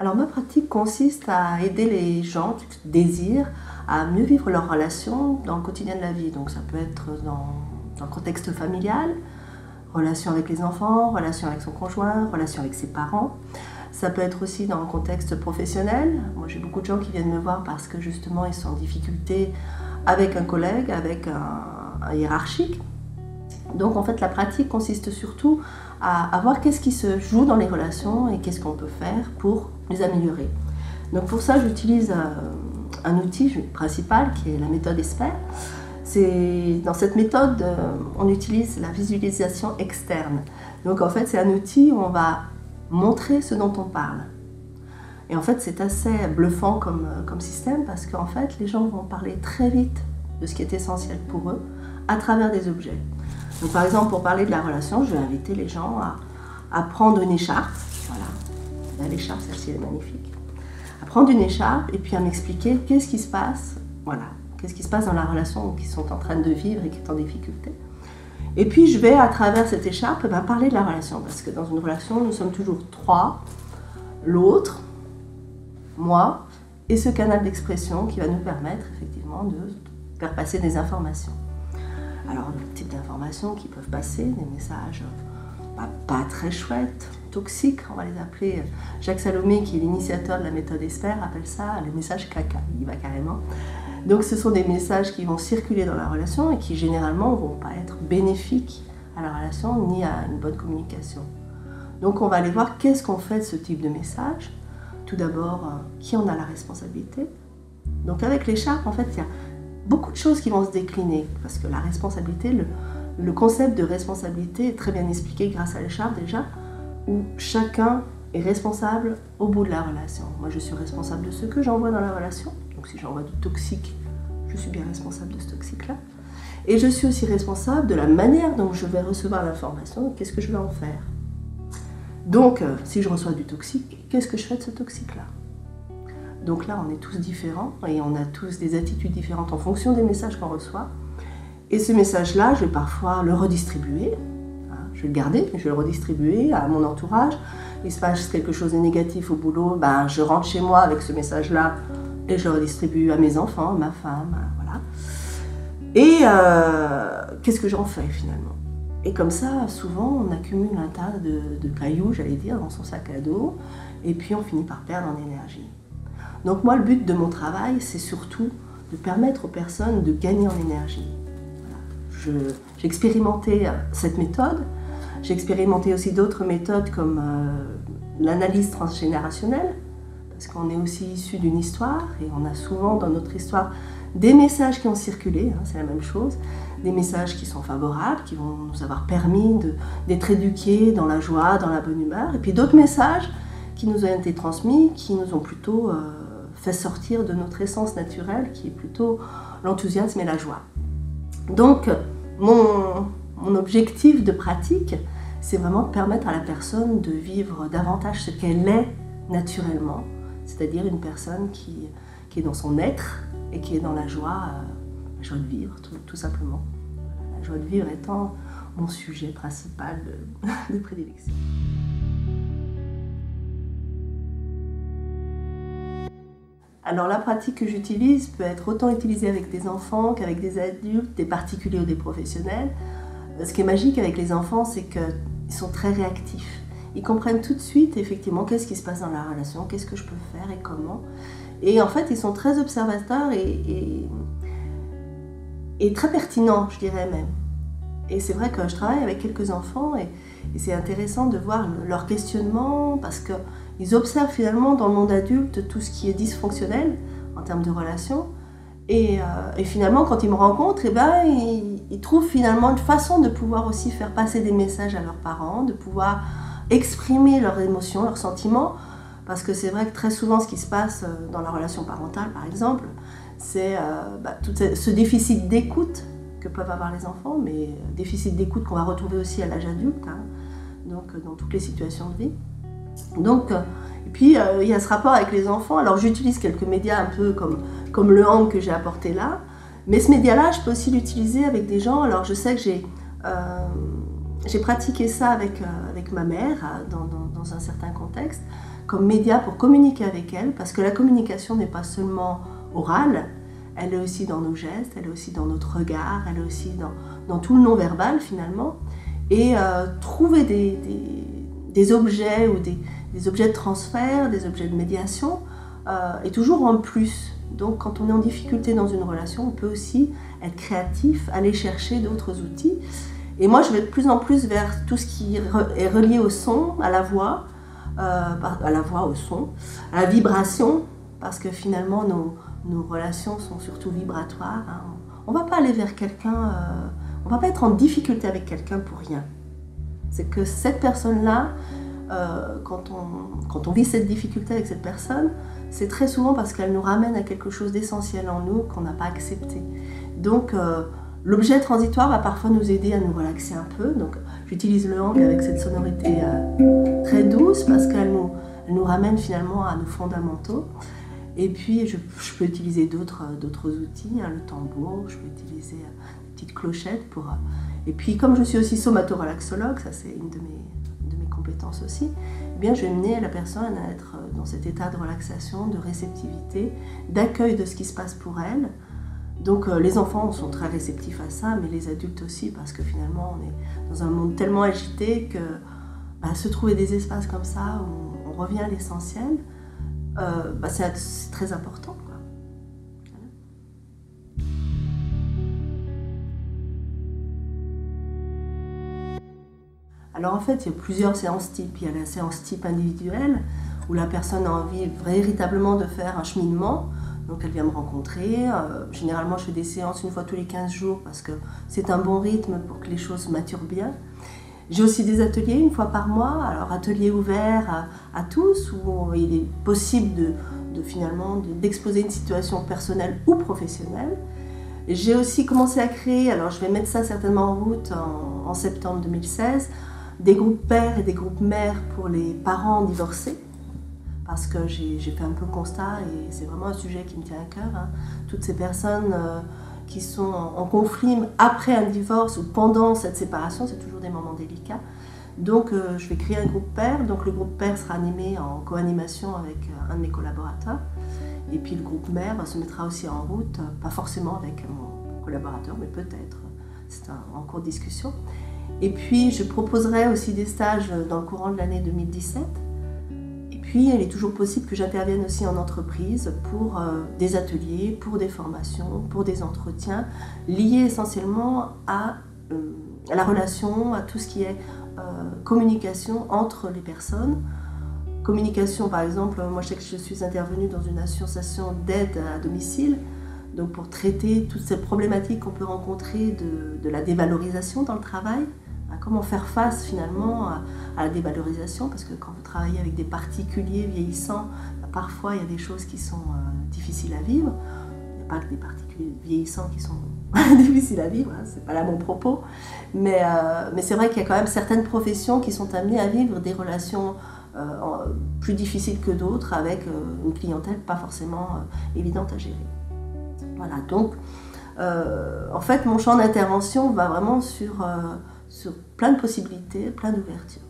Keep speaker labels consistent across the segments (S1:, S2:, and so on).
S1: Alors ma pratique consiste à aider les gens qui désirent à mieux vivre leurs relations dans le quotidien de la vie. Donc ça peut être dans un contexte familial, relation avec les enfants, relation avec son conjoint, relation avec ses parents. Ça peut être aussi dans un contexte professionnel. Moi j'ai beaucoup de gens qui viennent me voir parce que justement ils sont en difficulté avec un collègue, avec un hiérarchique. Donc en fait la pratique consiste surtout à voir qu'est-ce qui se joue dans les relations et qu'est-ce qu'on peut faire pour les améliorer. Donc pour ça j'utilise un outil principal qui est la méthode ESPER. Dans cette méthode on utilise la visualisation externe. Donc en fait c'est un outil où on va montrer ce dont on parle. Et en fait c'est assez bluffant comme système parce qu'en fait les gens vont parler très vite de ce qui est essentiel pour eux à travers des objets. Donc par exemple, pour parler de la relation, je vais inviter les gens à prendre une écharpe. Voilà, l'écharpe, celle-ci, elle est magnifique. À prendre une écharpe et puis à m'expliquer qu'est-ce qui se passe, voilà, qu'est-ce qui se passe dans la relation qu'ils sont en train de vivre et qui est en difficulté. Et puis je vais, à travers cette écharpe, parler de la relation. Parce que dans une relation, nous sommes toujours trois, l'autre, moi, et ce canal d'expression qui va nous permettre effectivement de faire passer des informations. Alors, le type d'informations qui peuvent passer, des messages pas très chouettes, toxiques, on va les appeler. Jacques Salomé, qui est l'initiateur de la méthode ESPER, appelle ça les messages caca, il y va carrément. Donc ce sont des messages qui vont circuler dans la relation et qui généralement ne vont pas être bénéfiques à la relation ni à une bonne communication. Donc on va aller voir qu'est-ce qu'on fait de ce type de message. Tout d'abord, qui en a la responsabilité. Donc avec l'écharpe, en fait, il y a beaucoup de choses qui vont se décliner, parce que la responsabilité, le concept de responsabilité est très bien expliqué grâce à l'écharpe déjà, où chacun est responsable au bout de la relation. Moi je suis responsable de ce que j'envoie dans la relation, donc si j'envoie du toxique, je suis bien responsable de ce toxique-là. Et je suis aussi responsable de la manière dont je vais recevoir l'information, qu'est-ce que je vais en faire. Donc si je reçois du toxique, qu'est-ce que je fais de ce toxique-là? Donc là, on est tous différents et on a tous des attitudes différentes en fonction des messages qu'on reçoit. Et ce message-là, je vais parfois le redistribuer. Je vais le garder, mais je vais le redistribuer à mon entourage. Il se passe quelque chose de négatif au boulot, je rentre chez moi avec ce message-là et je le redistribue à mes enfants, à ma femme, voilà. Et qu'est-ce que j'en fais finalement? Et comme ça, souvent, on accumule un tas de cailloux, j'allais dire, dans son sac à dos, et puis on finit par perdre en énergie. Donc moi, le but de mon travail, c'est surtout de permettre aux personnes de gagner en énergie. Voilà. J'ai expérimenté cette méthode, j'ai expérimenté aussi d'autres méthodes comme l'analyse transgénérationnelle, parce qu'on est aussi issu d'une histoire, et on a souvent dans notre histoire des messages qui ont circulé, c'est la même chose, des messages qui sont favorables, qui vont nous avoir permis d'être éduqués dans la joie, dans la bonne humeur, et puis d'autres messages qui nous ont été transmis, qui nous ont plutôt fait sortir de notre essence naturelle, qui est plutôt l'enthousiasme et la joie. Donc, mon objectif de pratique, c'est vraiment de permettre à la personne de vivre davantage ce qu'elle est naturellement, c'est-à-dire une personne qui est dans son être et qui est dans la joie de vivre, tout simplement. La joie de vivre étant mon sujet principal de prédilection. Alors la pratique que j'utilise peut être autant utilisée avec des enfants qu'avec des adultes, des particuliers ou des professionnels. Ce qui est magique avec les enfants, c'est qu'ils sont très réactifs. Ils comprennent tout de suite effectivement qu'est-ce qui se passe dans la relation, qu'est-ce que je peux faire et comment. Et en fait, ils sont très observateurs et très pertinents, je dirais même. Et c'est vrai que je travaille avec quelques enfants et c'est intéressant de voir leur questionnement parce qu'ils observent finalement dans le monde adulte tout ce qui est dysfonctionnel en termes de relations. Et finalement, quand ils me rencontrent, ils trouvent finalement une façon de pouvoir aussi faire passer des messages à leurs parents, de pouvoir exprimer leurs émotions, leurs sentiments. Parce que c'est vrai que très souvent, ce qui se passe dans la relation parentale, par exemple, c'est tout ce déficit d'écoute que peuvent avoir les enfants, mais déficit d'écoute qu'on va retrouver aussi à l'âge adulte, donc dans toutes les situations de vie. Donc, et puis il y a ce rapport avec les enfants. Alors j'utilise quelques médias un peu comme le hang que j'ai apporté là, mais ce média-là, je peux aussi l'utiliser avec des gens. Alors je sais que j'ai pratiqué ça avec ma mère dans un certain contexte, comme média pour communiquer avec elles, parce que la communication n'est pas seulement orale, elle est aussi dans nos gestes, elle est aussi dans notre regard, elle est aussi dans tout le non-verbal finalement. Et trouver des objets ou des objets de transfert, des objets de médiation est toujours en plus. Donc quand on est en difficulté dans une relation, on peut aussi être créatif, aller chercher d'autres outils. Et moi je vais de plus en plus vers tout ce qui est relié au son, à la voix, au son, à la vibration, parce que finalement nos relations sont surtout vibratoires. Hein. On ne va pas aller vers quelqu'un, on ne va pas être en difficulté avec quelqu'un pour rien. C'est que cette personne-là, quand on vit cette difficulté avec cette personne, c'est très souvent parce qu'elle nous ramène à quelque chose d'essentiel en nous qu'on n'a pas accepté. Donc l'objet transitoire va parfois nous aider à nous relaxer un peu. Donc j'utilise le hang avec cette sonorité très douce parce qu'elle nous ramène finalement à nos fondamentaux. Et puis je peux utiliser d'autres outils, hein, le tambour, je peux utiliser des petites clochettes pour... Et puis comme je suis aussi somatorelaxologue, ça c'est une de mes compétences aussi, eh bien je vais mener la personne à être dans cet état de relaxation, de réceptivité, d'accueil de ce qui se passe pour elle. Donc les enfants sont très réceptifs à ça, mais les adultes aussi, parce que finalement on est dans un monde tellement agité que se trouver des espaces comme ça où on revient à l'essentiel, c'est très important, quoi. Alors en fait, il y a plusieurs séances types. Il y a la séance type individuelle, où la personne a envie véritablement de faire un cheminement. Donc elle vient me rencontrer. Généralement, je fais des séances une fois tous les 15 jours, parce que c'est un bon rythme pour que les choses maturent bien. J'ai aussi des ateliers une fois par mois, alors ateliers ouverts à tous, où il est possible finalement d'exposer une situation personnelle ou professionnelle. J'ai aussi commencé à créer, alors je vais mettre ça certainement en route en septembre 2016, des groupes pères et des groupes mères pour les parents divorcés, parce que j'ai fait un peu le constat et c'est vraiment un sujet qui me tient à cœur, hein. Toutes ces personnes qui sont en conflit après un divorce ou pendant cette séparation, c'est toujours des moments délicats. Donc je vais créer un groupe père. Donc le groupe père sera animé en co-animation avec un de mes collaborateurs. Et puis le groupe mère se mettra aussi en route, pas forcément avec mon collaborateur, mais peut-être. C'est en cours de discussion. Et puis je proposerai aussi des stages dans le courant de l'année 2017. Et puis il est toujours possible que j'intervienne aussi en entreprise pour des ateliers, pour des formations, pour des entretiens, liés essentiellement à la relation, à tout ce qui est communication entre les personnes. Communication, par exemple, moi je sais que je suis intervenue dans une association d'aide à domicile, donc pour traiter toutes ces problématiques qu'on peut rencontrer de la dévalorisation dans le travail. Comment faire face finalement à la dévalorisation, parce que quand vous travaillez avec des particuliers vieillissants, parfois il y a des choses qui sont difficiles à vivre. Il n'y a pas que des particuliers vieillissants qui sont difficiles à vivre, hein, c'est pas là mon propos, mais c'est vrai qu'il y a quand même certaines professions qui sont amenées à vivre des relations plus difficiles que d'autres, avec une clientèle pas forcément évidente à gérer. Voilà, donc en fait mon champ d'intervention va vraiment sur plein de possibilités, plein d'ouvertures.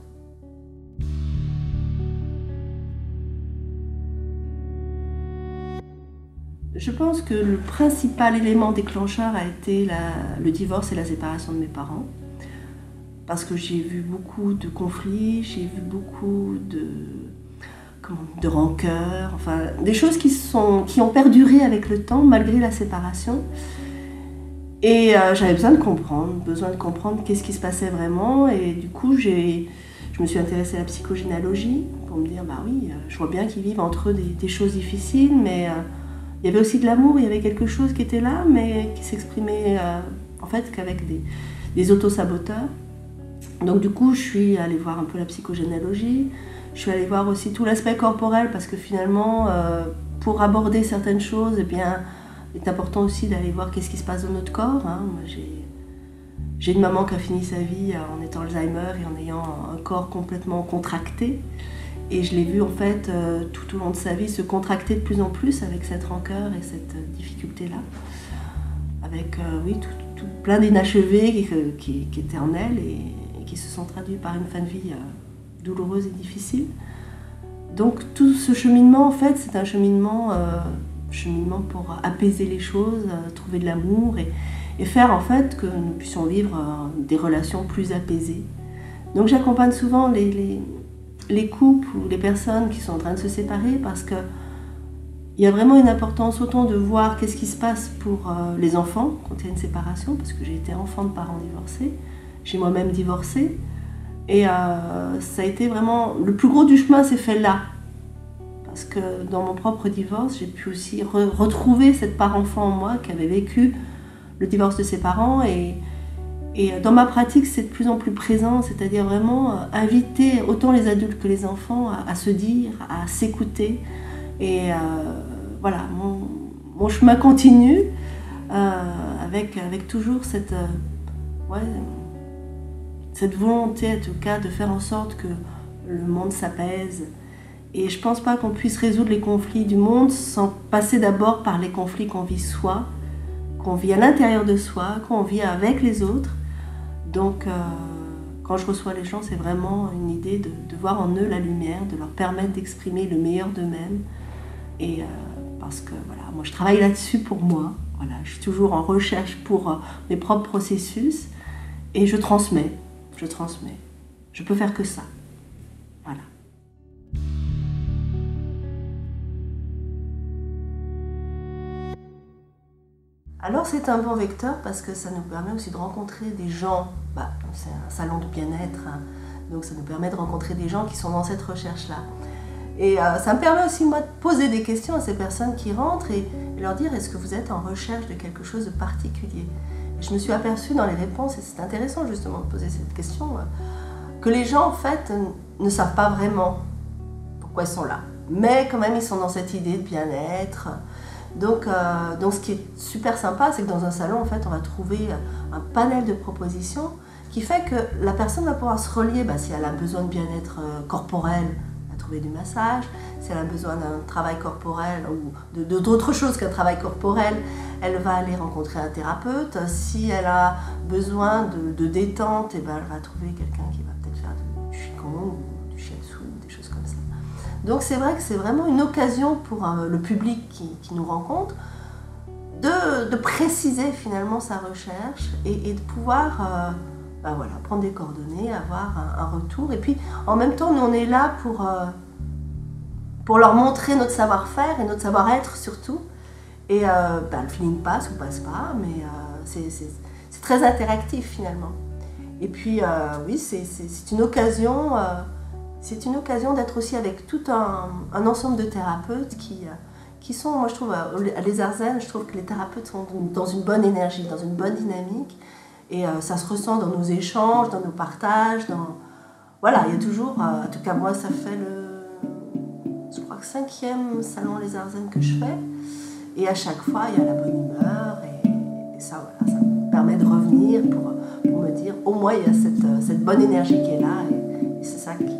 S1: Je pense que le principal élément déclencheur a été le divorce et la séparation de mes parents. Parce que j'ai vu beaucoup de conflits, j'ai vu beaucoup de rancœur, enfin des choses qui ont perduré avec le temps malgré la séparation. Et j'avais besoin de comprendre qu'est-ce qui se passait vraiment. Et du coup, je me suis intéressée à la psychogénéalogie pour me dire, bah oui, je vois bien qu'ils vivent entre eux des choses difficiles, mais il y avait aussi de l'amour, il y avait quelque chose qui était là, mais qui s'exprimait en fait qu'avec des autosaboteurs. Donc du coup, je suis allée voir un peu la psychogénéalogie, je suis allée voir aussi tout l'aspect corporel, parce que finalement, pour aborder certaines choses, eh bien, il est important aussi d'aller voir qu'est-ce qui se passe dans notre corps, hein. Moi, j'ai une maman qui a fini sa vie en étant Alzheimer et en ayant un corps complètement contracté. Et je l'ai vu en fait tout au long de sa vie se contracter de plus en plus avec cette rancœur et cette difficulté-là. Avec plein d'inachevés qui étaient en elle et qui se sont traduits par une fin de vie douloureuse et difficile. Donc tout ce cheminement, en fait, c'est un cheminement pour apaiser les choses, trouver de l'amour et faire en fait que nous puissions vivre des relations plus apaisées. Donc j'accompagne souvent les couples ou les personnes qui sont en train de se séparer parce que il y a vraiment une importance autant de voir qu'est-ce qui se passe pour les enfants quand il y a une séparation, parce que j'ai été enfant de parents divorcés, j'ai moi-même divorcé, et ça a été vraiment... Le plus gros du chemin s'est fait là, parce que dans mon propre divorce, j'ai pu aussi retrouver cette part enfant en moi qui avait vécu le divorce de ses parents, et dans ma pratique, c'est de plus en plus présent, c'est-à-dire vraiment inviter autant les adultes que les enfants à se dire, à s'écouter. Et voilà, mon chemin continue avec toujours cette volonté, en tout cas, de faire en sorte que le monde s'apaise. Et je ne pense pas qu'on puisse résoudre les conflits du monde sans passer d'abord par les conflits qu'on vit soi, qu'on vit à l'intérieur de soi, qu'on vit avec les autres. Donc, quand je reçois les gens, c'est vraiment une idée de voir en eux la lumière, de leur permettre d'exprimer le meilleur d'eux-mêmes. Et parce que voilà, moi je travaille là-dessus pour moi, voilà, je suis toujours en recherche pour mes propres processus et je transmets. Je peux faire que ça. Voilà. Alors c'est un bon vecteur parce que ça nous permet aussi de rencontrer des gens, c'est un salon de bien-être, hein, donc ça nous permet de rencontrer des gens qui sont dans cette recherche-là. Et ça me permet aussi, moi, de poser des questions à ces personnes qui rentrent et leur dire, est-ce que vous êtes en recherche de quelque chose de particulier? Et je me suis aperçue dans les réponses, et c'est intéressant justement de poser cette question, que les gens, en fait, ne savent pas vraiment pourquoi ils sont là. Mais quand même, ils sont dans cette idée de bien-être. Donc ce qui est super sympa, c'est que dans un salon, en fait, on va trouver un panel de propositions qui fait que la personne va pouvoir se relier, si elle a besoin de bien-être corporel, trouver du massage, si elle a besoin d'un travail corporel ou d'autre chose qu'un travail corporel, elle va aller rencontrer un thérapeute. Si elle a besoin de détente, elle va trouver quelqu'un qui va peut-être faire du Qigong ou du Shiatsu, des choses comme ça. Donc c'est vrai que c'est vraiment une occasion pour le public qui nous rencontre de préciser finalement sa recherche et de pouvoir prendre des coordonnées, avoir un retour. Et puis en même temps, nous on est là pour leur montrer notre savoir-faire et notre savoir-être surtout. Et le feeling passe ou passe pas, mais c'est très interactif finalement. Et puis oui, c'est une occasion d'être aussi avec tout un ensemble de thérapeutes qui sont, moi je trouve, à Les Arzennes, je trouve que les thérapeutes sont dans une bonne énergie, dans une bonne dynamique. Et ça se ressent dans nos échanges, dans nos partages, Voilà, il y a toujours, en tout cas moi ça fait je crois que 5e salon Les Arzennes que je fais. Et à chaque fois il y a la bonne humeur et ça me permet de revenir pour me dire au moins il y a cette bonne énergie qui est là et c'est ça qui